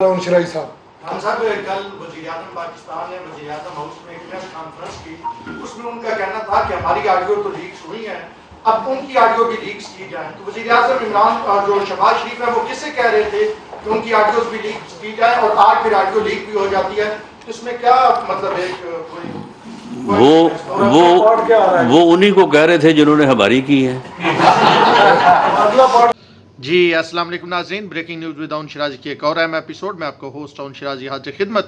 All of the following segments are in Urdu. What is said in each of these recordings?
شرائی صاحب خان صاحب کل وزیر اعظم پاکستان نے وزیر اعظم ہاؤس میں ایک پریس کانفرنس کی، اس میں ان کا کہنا تھا کہ ہماری آڈیو تو لیکس ہوئی ہیں، اب ان کی آڈیو بھی لیکس کی جائیں. تو وزیر اعظم عمران جو شہباز شریف ہے وہ کس سے کہہ رہے تھے کہ ان کی آڈیوز بھی لیکس کی جائیں اور آج پھر آڈیو لیک بھی ہو جاتی ہے، تو اس میں کیا مطلب ہے؟ وہ انہی کو کہہ رہے تھے جنہوں نے ہماری کی ہے. جی السلام علیکم ناظرین، بریکنگ نیوز ود اون شرازی کی ایک اور اہم ایپیسوڈ میں آپ کو ہوسٹ اون شرازی حاضر خدمت.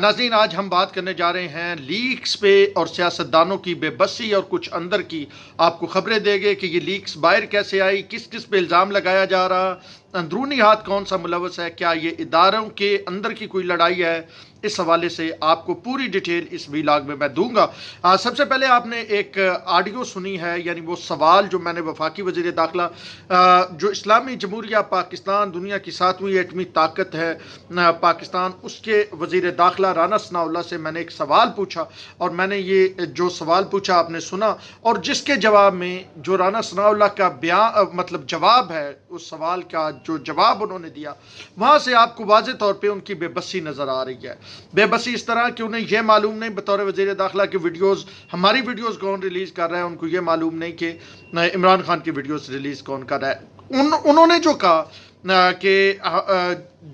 ناظرین، آج ہم بات کرنے جا رہے ہیں لیکس پہ اور سیاستدانوں کی بے بسی اور کچھ اندر کی آپ کو خبریں دیں گے کہ یہ لیکس باہر کیسے آئی، کس کس پہ الزام لگایا جا رہا، اندرونی ہاتھ کون سا ملوث ہے، کیا یہ اداروں کے اندر کی کوئی لڑائی ہے. اس حوالے سے آپ کو پوری ڈیٹیل اس ویلاگ میں دوں گا. سب سے پہلے آپ نے ایک آڈیو سنی ہے، یعنی وہ سوال جو میں نے وفاقی وزیر داخلہ جو اسلامی جمہوریہ پاکستان دنیا کی 7ویں ایٹمی طاقت ہے پاکستان، اس کے وزیر داخلہ رانا ثناء اللہ سے میں نے ایک سوال پوچھا، اور میں نے یہ جو سوال پوچھا آپ نے سنا، اور جس کے جواب میں جو رانا ثناء اللہ کا بیان جواب ہے، اس سوال کا جو جواب انہوں نے دیا، وہاں سے آپ کو واضح طور پہ ان کی بے بسی نظر آ رہی ہے. بے بسی اس طرح کہ انہیں یہ معلوم نہیں بطور وزیر داخلہ کی ویڈیوز، ہماری ویڈیوز کون ریلیز کر رہا ہے، ان کو یہ معلوم نہیں کہ عمران خان کی ویڈیوز ریلیز کون کر رہا ہے. انہوں نے جو کہا کہ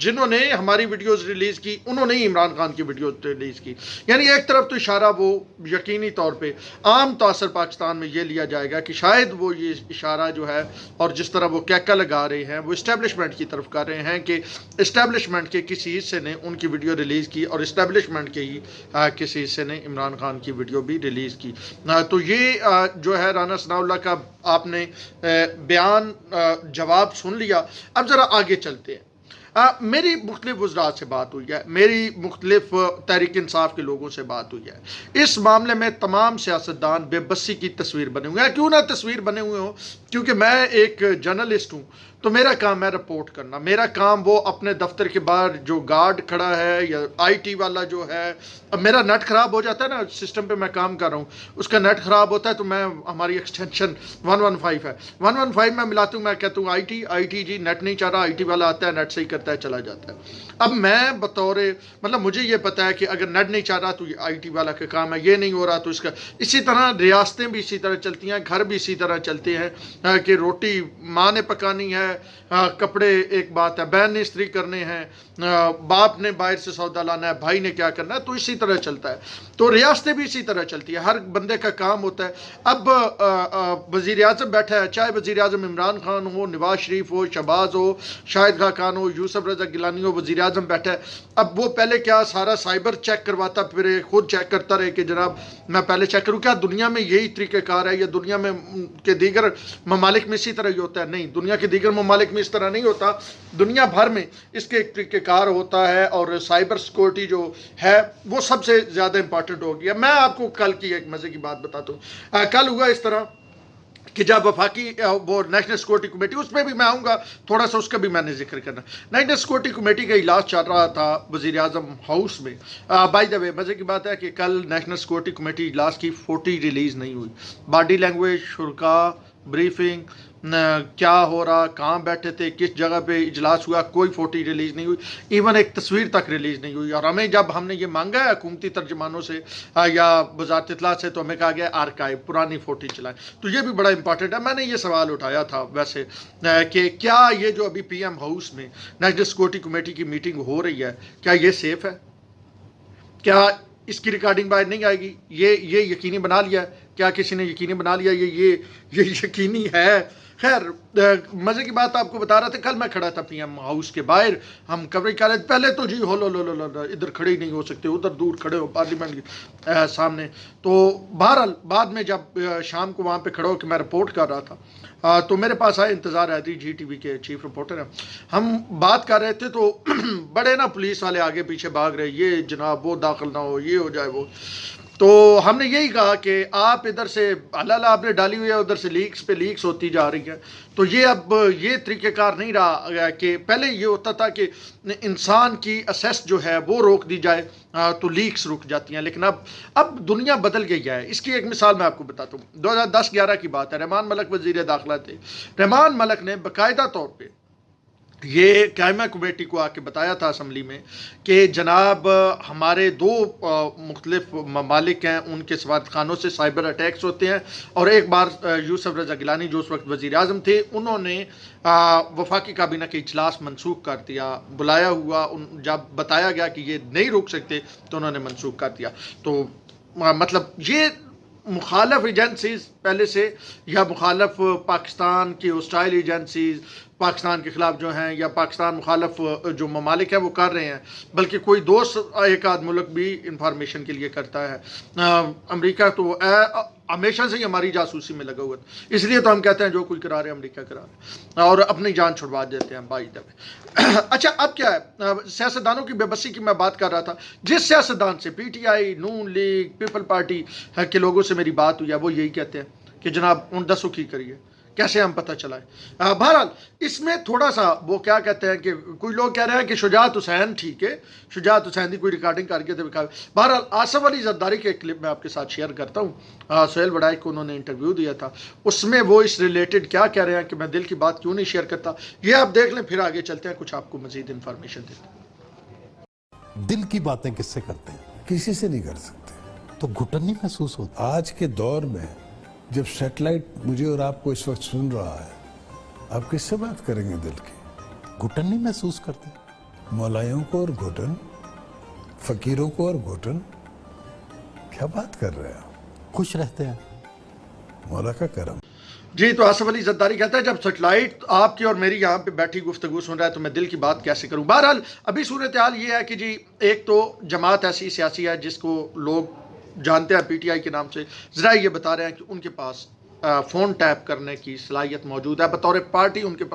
جنہوں نے ہماری ویڈیوز ریلیز کی انہوں نے عمران خان کی ویڈیوز ریلیز کی، یعنی ایک طرف تو اشارہ وہ یقینی طور پہ عام تاثر پاکستان میں یہ لیا جائے گا کہ شاید وہ یہ اشارہ جو ہے، اور جس طرح وہ کیکا لگا رہے ہیں، وہ اسٹیبلشمنٹ کی طرف کر رہے ہیں کہ اسٹیبلشمنٹ کے کسی حصے نے ان کی ویڈیو ریلیز کی اور اسٹیبلشمنٹ کے ہی کسی حصے نے عمران خان کی ویڈیو بھی ریلیز کی. تو یہ جو ہے رانا ثناء اللہ کا آپ نے بیان جواب سن لیا. اب ذرا آگے چلتے ہیں. میری مختلف وزراء سے بات ہوئی ہے، میری مختلف تحریک انصاف کے لوگوں سے بات ہوئی ہے. اس معاملے میں تمام سیاستدان بے بسی کی تصویر بنے ہوئے ہیں. کیوں نہ تصویر بنے ہوئے ہوں، کیونکہ میں ایک جرنلسٹ ہوں، تو میرا کام ہے رپورٹ کرنا. میرا کام وہ اپنے دفتر کے باہر جو گارڈ کھڑا ہے یا آئی ٹی والا جو ہے، اب میرا نیٹ خراب ہو جاتا ہے نا، سسٹم پہ میں کام کر رہا ہوں، اس کا نیٹ خراب ہوتا ہے، تو میں ہماری ایکسٹینشن 115 ہے، 115 میں ملاتا ہوں، میں کہتا ہوں آئی ٹی جی نیٹ نہیں چاہ رہا، آئی ٹی والا آتا ہے نیٹ صحیح کرتا ہے، چلا جاتا ہے. اب میں بطور مجھے یہ پتا ہے کہ اگر نیٹ نہیں چاہ رہا تو یہ آئی ٹی والا کا کام ہے، یہ نہیں ہو رہا تو اس کا. اسی طرح ریاستیں بھی اسی طرح چلتی ہیں، گھر بھی اسی طرح چلتے ہیں کہ روٹی ماں نے پکانی ہے، کپڑے ایک بات ہے، بہن نے استری کرنے ہیں، باپ نے باہر سے سودا لانا ہے، بھائی نے کیا کرنا ہے، تو اسی طرح چلتا ہے. تو ریاستیں بھی اسی طرح چلتی ہے، ہر بندے کا کام ہوتا ہے. اب وزیر اعظم بیٹھا ہے، چاہے وزیر اعظم عمران خان ہو، نواز شریف ہو، شہباز ہو، شاہد خاقان ہو، یوسف رضا گیلانی ہو، وزیر اعظم بیٹھا ہے. اب وہ پہلے کیا سارا سائبر چیک کرواتا، پھر خود چیک کرتا رہے کہ جناب میں پہلے چیک کروں. کیا دنیا میں یہی طریقہ کار ہے، یا دنیا میں کے دیگر ممالک میں اسی طرح ہی ہوتا ہے؟ نہیں، دنیا کے دیگر ممالک میں اس طرح نہیں ہوتا. دنیا بھر میں اس کے ایک طریقہ کار ہوتا ہے، اور سائبر سیکورٹی جو ہے وہ سب سے زیادہ امپورٹنٹ ہو گیا. میں آپ کو کل کی ایک مزے کی بات بتاتا ہوں. کل ہوا اس طرح کہ جب وفاقی وہ نیشنل سیکورٹی کمیٹی، اس پہ بھی میں آؤں گا تھوڑا سا، اس کا بھی میں نے ذکر کرنا. نیشنل سیکورٹی کمیٹی کا اجلاس چل رہا تھا وزیر اعظم ہاؤس میں. بائی دا وے مزے کی بات ہے کہ کل نیشنل سیکورٹی کمیٹی اجلاس کی فوٹی ریلیز نہیں ہوئی. باڈی لینگویج، شرکا، بریفنگ، کیا ہو رہا، کہاں بیٹھے تھے، کس جگہ پہ اجلاس ہوا، کوئی فوٹی ریلیز نہیں ہوئی. ایون ایک تصویر تک ریلیز نہیں ہوئی. اور ہمیں جب ہم نے یہ مانگا ہے حکومتی ترجمانوں سے یا وزارت اطلاع سے، تو ہمیں کہا گیا آرکائیو، پرانی فوٹی چلائیں. تو یہ بھی بڑا امپورٹنٹ ہے. میں نے یہ سوال اٹھایا تھا ویسے کہ کیا یہ جو ابھی پی ایم ہاؤس میں نیشنل سیکورٹی کمیٹی کی میٹنگ ہو رہی ہے، کیا یہ سیف ہے؟ کیا اس کی ریکارڈنگ باہر نہیں آئے گی؟ یہ یقینی بنا لیا ہے؟ کیا کسی نے یقینی بنا لیا یہ یقینی ہے؟ خیر، مزے کی بات آپ کو بتا رہا تھا. کل میں کھڑا تھا پی ایم ہاؤس کے باہر، ہم کوریج کر رہے تھے. پہلے تو جی ہو لو ادھر کھڑے ہی نہیں ہو سکتے، ادھر دور کھڑے ہو پارلیمنٹ کے سامنے. تو بہرحال بعد میں جب شام کو وہاں پہ کھڑا ہو کے میں رپورٹ کر رہا تھا، تو میرے پاس آئے انتظار حیدری، جی ٹی وی کے چیف رپورٹر ہیں. ہم بات کر رہے تھے تو بڑے نا پولیس والے آگے پیچھے بھاگ رہے، یہ جناب وہ داخل نہ ہو، یہ ہو جائے وہ. تو ہم نے یہی کہا کہ آپ ادھر سے اللہ آپ نے ڈالی ہوئی ہے، ادھر سے لیکس پہ لیکس ہوتی جا رہی ہے. تو یہ اب یہ طریقہ کار نہیں رہا کہ پہلے یہ ہوتا تھا کہ انسان کی اسیس جو ہے وہ روک دی جائے تو لیکس رک جاتی ہیں. لیکن اب دنیا بدل گئی ہے. اس کی ایک مثال میں آپ کو بتاتا ہوں. 2010-11 کی بات ہے. رحمان ملک وزیر داخلہ تھے. رحمان ملک نے باقاعدہ طور پہ یہ قائمہ کمیٹی کو آ کے بتایا تھا اسمبلی میں کہ جناب ہمارے دو مختلف ممالک ہیں، ان کے سفارتخانوں سے سائبر اٹیکس ہوتے ہیں، اور ایک بار یوسف رضا گیلانی جو اس وقت وزیر اعظم تھے، انہوں نے وفاقی کابینہ کے اجلاس منسوخ کر دیا، بلایا ہوا، جب بتایا گیا کہ یہ نہیں روک سکتے تو انہوں نے منسوخ کر دیا۔ تو مطلب یہ مخالف ایجنسیز پہلے سے، یا مخالف پاکستان کی ہوسٹائل ایجنسیز پاکستان کے خلاف جو ہیں، یا پاکستان مخالف جو ممالک ہیں وہ کر رہے ہیں، بلکہ کوئی دوست ایک آدھ ملک بھی انفارمیشن کے لیے کرتا ہے۔ امریکہ تو ہمیشہ سے ہی ہماری جاسوسی میں لگا ہوا تھا، اس لیے تو ہم کہتے ہیں جو کوئی کرا رہے امریکہ کرا رہے، اور اپنی جان چھڑوا دیتے ہیں بائی دا وے۔ اچھا اب کیا ہے، سیاستدانوں کی بے بسی کی میں بات کر رہا تھا۔ جس سیاستدان سے P T I, Noon league, people party کے لوگوں سے میری بات ہوئی ہے، وہ یہی کہتے ہیں کہ جناب ان دسوں کی کریے، کیسے ہم پتہ چلائیں۔ بہرحال اس میں تھوڑا سا وہ کیا کہتے ہیں کہ کوئی لوگ کہہ رہے ہیں کہ شجاعت حسین ٹھیک ہے، شجاعت حسین کی کوئی ریکارڈنگ کر کے دکھا۔ بہرحال آصف علی زرداری کے ایک کلپ میں آپ کے ساتھ شیئر کرتا ہوں، سہیل وڈائی کو انہوں نے انٹرویو دیا تھا، اس میں وہ اس ریلیٹڈ کیا کہہ رہے ہیں کہ میں دل کی بات کیوں نہیں شیئر کرتا، یہ آپ دیکھ لیں، پھر آگے چلتے ہیں، کچھ آپ کو مزید انفارمیشن دیتے ہیں۔ دل کی باتیں کس سے کرتے ہیں؟ کسی سے نہیں کر سکتے۔ تو گھٹن نہیں محسوس ہوتا؟ آج کے دور میں جب سیٹلائٹ مجھے اور آپ کو اس وقت سن رہا ہے، آپ کس سے بات کریں گے دل کی؟ گھٹن نہیں محسوس کرتے؟ مولایوں کو اور گھٹن، فقیروں کو اور گھٹن، کیا بات کر رہے ہیں؟ خوش رہتے ہیں؟ مولا کا کرم۔ جی تو آصف علی زرداری کہتا ہے جب سیٹلائٹ آپ کی اور میری یہاں پہ بیٹھی گفتگو سن رہا ہے تو میں دل کی بات کیسے کروں۔ بہرحال ابھی صورتحال یہ ہے کہ جی ایک تو جماعت ایسی سیاسی ہے جس کو لوگ جانتے ہیں پی ٹی آئی کے نام سے، ذرا یہ بتا رہے ہیں کہ ان کے پاس فون ٹیپ کرنے کی صلاحیت موجود ہے، بطور پارٹی ان کے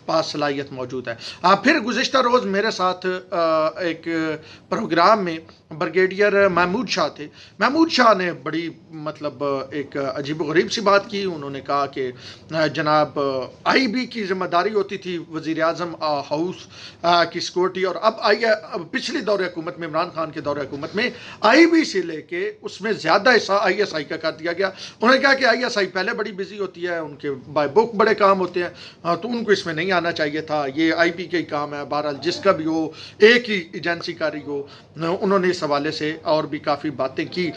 پاس صلاحیت موجود ہے۔ پھر گزشتہ روز میرے ساتھ ایک پروگرام میں بریگیڈیئر محمود شاہ تھے۔ محمود شاہ نے بڑی مطلب ایک عجیب و غریب سی بات کی، انہوں نے کہا کہ جناب آئی بی کی ذمہ داری ہوتی تھی وزیر اعظم ہاؤس کی سیکورٹی، اور اب پچھلی دور حکومت میں، عمران خان کے دور حکومت میں آئی بی سے لے کے اس میں زیادہ حصہ آئی ایس آئی کا کر دیا گیا۔ انہوں نے کہا کہ آئی ایس آئی پہلے بڑی بزی ہوتی ہے، ان کے بائی بک بڑے کام ہوتے ہیں، تو ان کو اس میں نہیں آنا چاہیے تھا، یہ آئی بی کا ہی کام ہے۔ بہرحال جس کا بھی ہو، ایک ہی ایجنسی کا رہی ہو، انہوں نے اس حوالے سے اور بھی کافی باتیں کی۔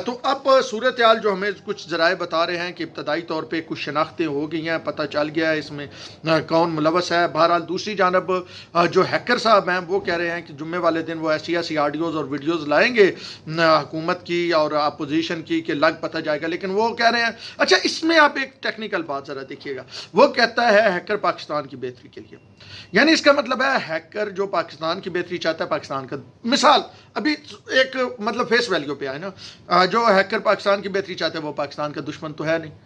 تو اب صورتحال جو ہمیں کچھ ذرائع بتا رہے ہیں کہ ابتدائی طور پہ کچھ شناختیں ہو گئی ہیں، پتہ چل گیا ہے اس میں کون ملوث ہے۔ بہرحال دوسری جانب جو ہیکر صاحب ہیں وہ کہہ رہے ہیں کہ جمعے والے دن وہ ایسی آڈیوز اور ویڈیوز لائیں گے حکومت کی اور اپوزیشن کی کہ لگ پتہ جائے گا، لیکن وہ کہہ رہے ہیں اچھا اس میں آپ ایک ٹیکنیکل بات ذرا دیکھیے گا، وہ کہتا ہے ہیکر پاکستان کی بہتری کے لیے، یعنی اس کا مطلب ہے ہیکر جو پاکستان کی بہتری چاہتا ہے، پاکستان کا مثال ابھی ایک مطلب فیس ویلیو پہ آئے نا، جو ہیکر پاکستان کی بہتری چاہتا ہے وہ پاکستان کا دشمن تو ہے نہیں،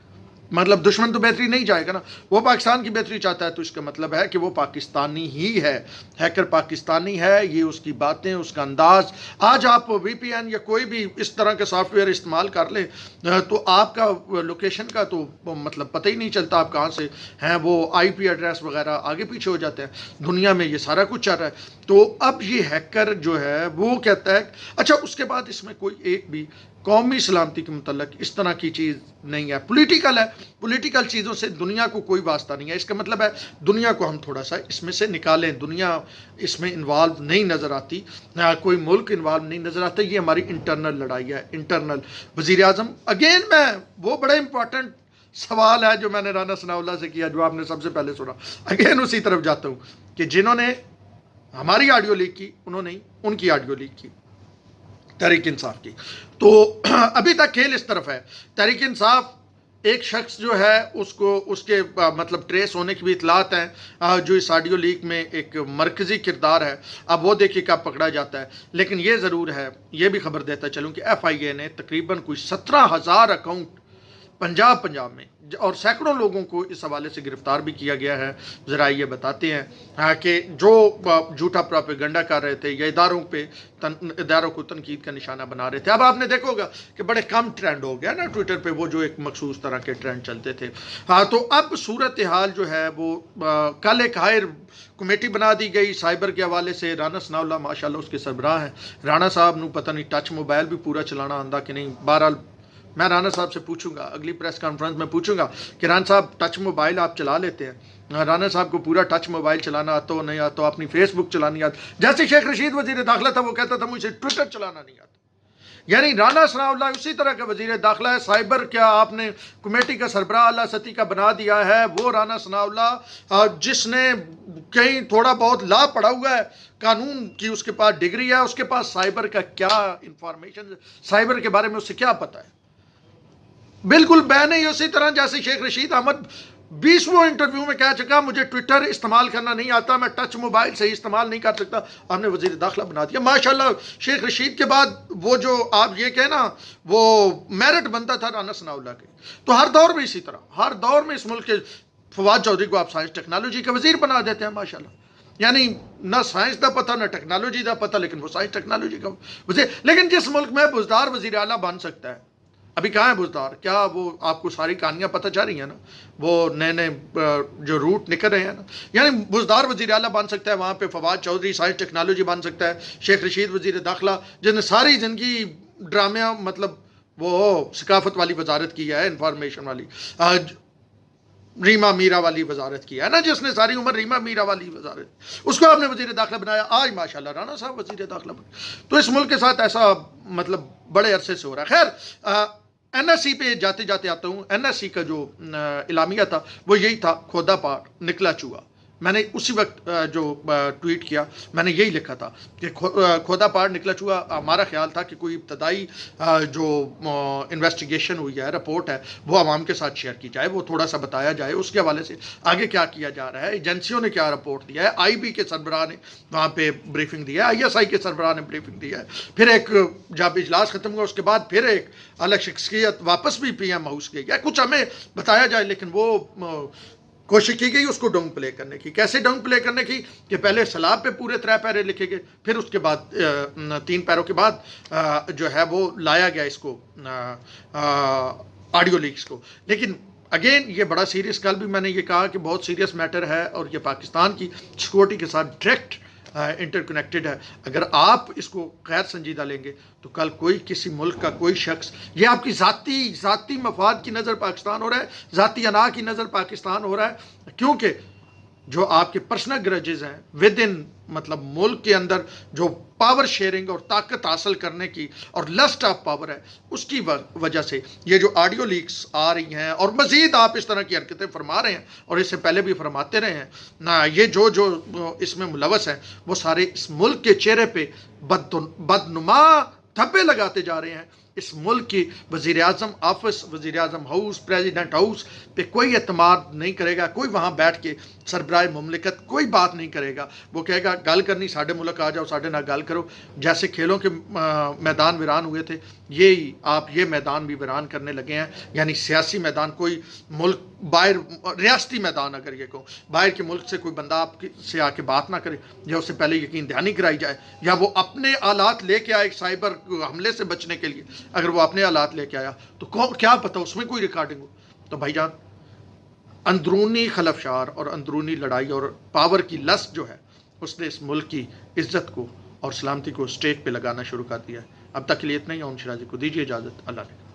مطلب دشمن تو بہتری نہیں چاہے گا نا، وہ پاکستان کی بہتری چاہتا ہے تو اس کا مطلب ہے کہ وہ پاکستانی ہی ہے، ہیکر پاکستانی ہے، یہ اس کی باتیں، اس کا انداز۔ آج آپ وی پی این یا کوئی بھی اس طرح کے سافٹ ویئر استعمال کر لیں تو آپ کا لوکیشن کا تو مطلب پتہ ہی نہیں چلتا آپ کہاں سے ہیں، وہ آئی پی ایڈریس وغیرہ آگے پیچھے ہو جاتے ہیں، دنیا میں یہ سارا کچھ چل رہا ہے۔ تو اب یہ ہیکر جو ہے وہ کہتا ہے اچھا اس کے بعد اس میں کوئی ایک بھی قومی سلامتی کے متعلق اس طرح کی چیز نہیں ہے، پولیٹیکل ہے، پولیٹیکل چیزوں سے دنیا کو کوئی واسطہ نہیں ہے، اس کا مطلب ہے دنیا کو ہم تھوڑا سا اس میں سے نکالیں، دنیا اس میں انوالو نہیں نظر آتی، کوئی ملک انوالو نہیں نظر آتا، یہ ہماری انٹرنل لڑائی ہے، انٹرنل۔ وزیر اعظم اگین میں وہ بڑا امپورٹنٹ سوال ہے جو میں نے رانا ثناء اللہ سے کیا، جو آپ نے سب سے پہلے سنا، اگین اسی طرف جاتا ہوں کہ جنہوں نے ہماری آڈیو لیک کی انہوں نے ان کی آڈیو لیک کی، تحریک انصاف کی۔ تو ابھی تک کھیل اس طرف ہے، تحریک انصاف ایک شخص جو ہے اس کو اس کے مطلب ٹریس ہونے کی بھی اطلاعات ہیں، جو اس آڈیو لیک میں ایک مرکزی کردار ہے، اب وہ دیکھیے کب پکڑا جاتا ہے۔ لیکن یہ ضرور ہے، یہ بھی خبر دیتا چلوں کہ ایف آئی اے نے تقریباً کوئی 17,000 اکاؤنٹ پنجاب میں اور سینکڑوں لوگوں کو اس حوالے سے گرفتار بھی کیا گیا ہے۔ ذرائع یہ بتاتے ہیں کہ جو جھوٹا پروپیگنڈا کر رہے تھے یا اداروں کو تنقید کا نشانہ بنا رہے تھے۔ اب آپ نے دیکھا ہوگا کہ بڑے کم ٹرینڈ ہو گیا نا ٹویٹر پہ، وہ جو ایک مخصوص طرح کے ٹرینڈ چلتے تھے۔ تو اب صورتحال جو ہے وہ کل ایک ہائر کمیٹی بنا دی گئی سائبر کے حوالے سے، رانا ثناء اللہ ماشاءاللہ اس کے سربراہ ہیں، رانا صاحب نو پتہ نہیں ٹچ موبائل بھی پورا چلانا آندا کہ نہیں، بہرحال میں رانا صاحب سے پوچھوں گا اگلی پریس کانفرنس میں پوچھوں گا کہ رانا صاحب ٹچ موبائل آپ چلا لیتے ہیں؟ رانا صاحب کو پورا ٹچ موبائل چلانا آتا ہو نہیں آتا، اپنی فیس بک چلانی آتا، جیسے شیخ رشید وزیر داخلہ تھا وہ کہتا تھا مجھے ٹویٹر چلانا نہیں آتا. یعنی رانا ثناء اللہ اسی طرح کا وزیر داخلہ ہے. سائبر کیا آپ نے کمیٹی کا سربراہ اعلیٰ سطح کا بنا دیا ہے، وہ رانا ثناء اللہ جس نے کہیں تھوڑا بہت لا پڑھا ہوا ہے، قانون کی اس کے پاس ڈگری ہے، اس کے پاس سائبر کا کیا انفارمیشن، سائبر کے بارے میں اسے کیا پتہ ہے؟ بالکل بے نہیں. اسی طرح جیسے شیخ رشید احمد 20واں انٹرویو میں کہہ چکا مجھے ٹویٹر استعمال کرنا نہیں آتا، میں ٹچ موبائل سے استعمال نہیں کر سکتا، ہم نے وزیر داخلہ بنا دیا. ماشاءاللہ شیخ رشید کے بعد وہ جو آپ یہ کہنا وہ میرٹ بنتا تھا رانا ثناء اللہ کے. تو ہر دور میں اسی طرح، ہر دور میں اس ملک کے فواد چودھری کو آپ سائنس ٹیکنالوجی کا وزیر بنا دیتے ہیں ماشاءاللہ. یعنی نہ سائنس دا پتہ نہ ٹیکنالوجی دا پتہ، لیکن وہ سائنس ٹیکنالوجی کا وزیر. لیکن جس ملک میں بزدار وزیر اعلیٰ بن سکتا ہے، ابھی کہاں ہے بزدار؟ کیا وہ آپ کو ساری کہانیاں پتہ چل رہی ہیں نا، وہ نئے نئے جو روٹ نکل رہے ہیں نا. یعنی بزدار وزیر اعلیٰ بن سکتا ہے، وہاں پہ فواد چودھری سائنس ٹیکنالوجی بن سکتا ہے، شیخ رشید وزیر داخلہ جس نے ساری زندگی ڈرامے مطلب وہ ثقافت والی وزارت کی ہے، انفارمیشن والی، ریما میرا والی وزارت کی ہے نا، جس نے ساری عمر ریما میرا والی وزارت، اس کو آپ نے وزیر داخلہ بنایا. آج ماشاءاللہ رانا صاحب وزیر داخلہ بنے. تو اس ملک کے ساتھ ایسا مطلب بڑے عرصے سے ہو رہا ہے. خیر این ایس سی پہ جاتے جاتے آتا ہوں. این ایس سی کا جو اعلامیہ تھا وہ یہی تھا، کھودا پار نکلا چوہا. میں نے اسی وقت جو ٹویٹ کیا میں نے یہی لکھا تھا کہ کھودا پار نکلا چوہا. ہمارا خیال تھا کہ کوئی ابتدائی جو انویسٹیگیشن ہوئی ہے، رپورٹ ہے، وہ عوام کے ساتھ شیئر کی جائے، وہ تھوڑا سا بتایا جائے اس کے حوالے سے آگے کیا کیا جا رہا ہے، ایجنسیوں نے کیا رپورٹ دیا ہے، آئی بی کے سربراہ نے وہاں پہ بریفنگ دیا ہے، آئی ایس آئی کے سربراہ نے بریفنگ دیا ہے. پھر ایک جب اجلاس ختم ہوا اس کے بعد پھر ایک الگ شخصیت واپس بھی پی ایم ہاؤس گئی ہے، کچھ ہمیں بتایا جائے. لیکن وہ کوشش کی گئی اس کو ڈاؤن پلے کرنے کی. کیسے ڈاؤن پلے کرنے کی؟ کہ پہلے سلاب پہ پورے 3 پیرے لکھے گئے، پھر اس کے بعد 3 پیروں کے بعد جو ہے وہ لایا گیا اس کو آڈیو لیکس کو. لیکن اگین یہ بڑا سیریس، کل بھی میں نے یہ کہا کہ بہت سیریس میٹر ہے اور یہ پاکستان کی سیکورٹی کے ساتھ ڈائریکٹ انٹر کنیکٹڈ ہے. اگر آپ اس کو غیر سنجیدہ لیں گے تو کل کوئی کسی ملک کا کوئی شخص، یہ آپ کی ذاتی مفاد کی نظر پاکستان ہو رہا ہے، ذاتی انا کی نظر پاکستان ہو رہا ہے، کیونکہ جو آپ کے پرسنل گرجز ہیں ود ان مطلب ملک کے اندر جو پاور شیئرنگ اور طاقت حاصل کرنے کی اور لسٹ آف پاور ہے، اس کی وجہ سے یہ جو آڈیو لیکس آ رہی ہیں اور مزید آپ اس طرح کی حرکتیں فرما رہے ہیں اور اس سے پہلے بھی فرماتے رہے ہیں نا، یہ جو اس میں ملوث ہیں وہ سارے اس ملک کے چہرے پہ بدنما دھبے لگاتے جا رہے ہیں. اس ملک کی وزیر اعظم آفس، وزیر اعظم ہاؤس، پریزیڈنٹ ہاؤس پہ کوئی اعتماد نہیں کرے گا. کوئی وہاں بیٹھ کے سربراہ مملکت کوئی بات نہیں کرے گا. وہ کہے گا گل کرنی ساڈے ملک آ جاؤ، ساڈے نہ گل کرو. جیسے کھیلوں کے میدان ویران ہوئے تھے، یہی آپ یہ میدان بھی ویران کرنے لگے ہیں. یعنی سیاسی میدان، کوئی ملک باہر، ریاستی میدان اگر یہ کہو، باہر کے ملک سے کوئی بندہ آپ سے آ کے بات نہ کرے، یا اس سے پہلے یقین دہانی کرائی جائے، یا وہ اپنے آلات لے کے آئے سائبر حملے سے بچنے کے لیے. اگر وہ اپنے آلات لے کے آیا تو کیا پتہ اس میں کوئی ریکارڈنگ ہو. تو بھائی جان، اندرونی خلفشار اور اندرونی لڑائی اور پاور کی لسٹ جو ہے اس نے اس ملک کی عزت کو اور سلامتی کو اسٹیج پہ لگانا شروع کر دیا ہے. اب تک کے لیے اتنا ہی. اون شرازی کو دیجیے اجازت. اللہ نے